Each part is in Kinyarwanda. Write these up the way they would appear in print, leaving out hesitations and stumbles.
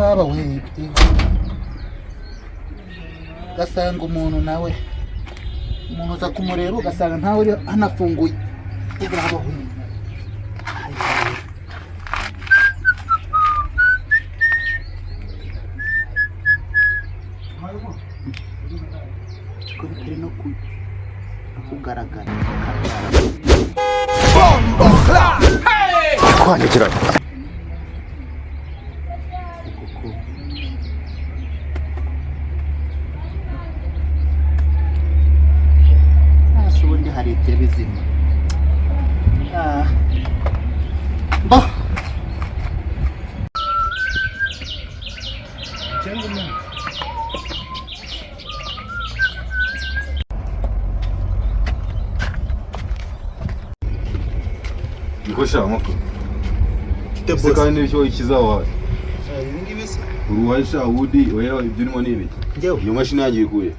baba we gasanga umuntu nawe umuntu uza kumureba ugasanga ntawe uri hanafunguye baba we ko bitari no kugaragara kwandikira ubundi hari televizima ba Nkoshya amakuru ese kandi n'ibyo ikizawa ibingibi uruwaisha wudi oya ibyo urimo n'ibiki njyewe iyo mashini yagiye ikuye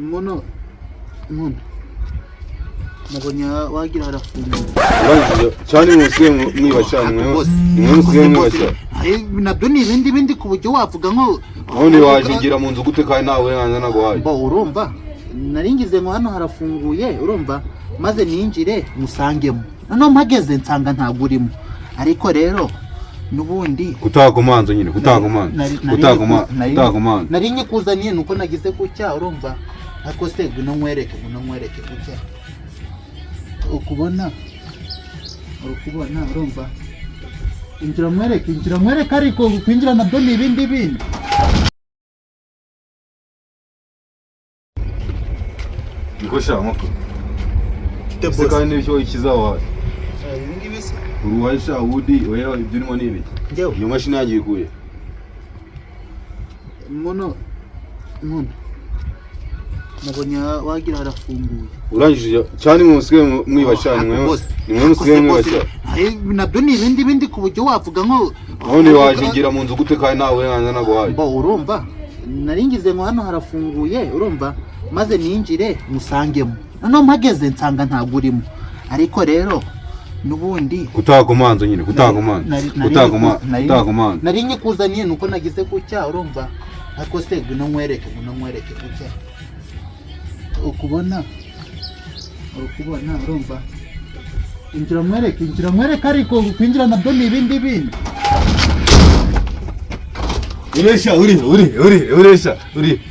muno nabonye wagira harafunguye cyane musiye mwiba cyane mwe musiye mwiba cyane nabyo ni ibindi ku buryo wavuga nko none waje ngira mu nzu gute kandi nawe yanza naguhaye bo urumva naringize ngo hano harafunguye urumva maze ninjire musangemo none mpageze nsanga ntabwo urimo ariko rero nubundi kutakomanza nyine kutakomanza nari nyikuzaniye nuko nagize kucya urumva ariko se ngwino nkwereke kucya ukubona urumva injira nkwereke ariko kwinjira nabyo ni ibindi Nkoshya amakuru ese kandi n'ibyo ikizawa ibingibi uruwaisha wudi oya ibyo urimo n'ibiki njyewe iyo mashini yagiye ikuye muno nabonye wagira harafunguye urangije cyane musiye mwiba cyane mwe musiye mwiba cyane nabyo ni ibindi ku buryo wavuga nko none waje ngira mu nzu gute kandi nawe yanza naguhaye bo urumva naringize ngo hano harafunguye urumva maze ninjire musangemo none mpageze nsanga ntabwo urimo ariko rero nubundi kutakomanza nyine kutakomanza nari nyikuzaniye nuko nagize kucya urumva ariko se ngwino nkwereke kucya ukubona urumva injira nkwereke ariko kwinjira nabyo ni ibindi uresha uri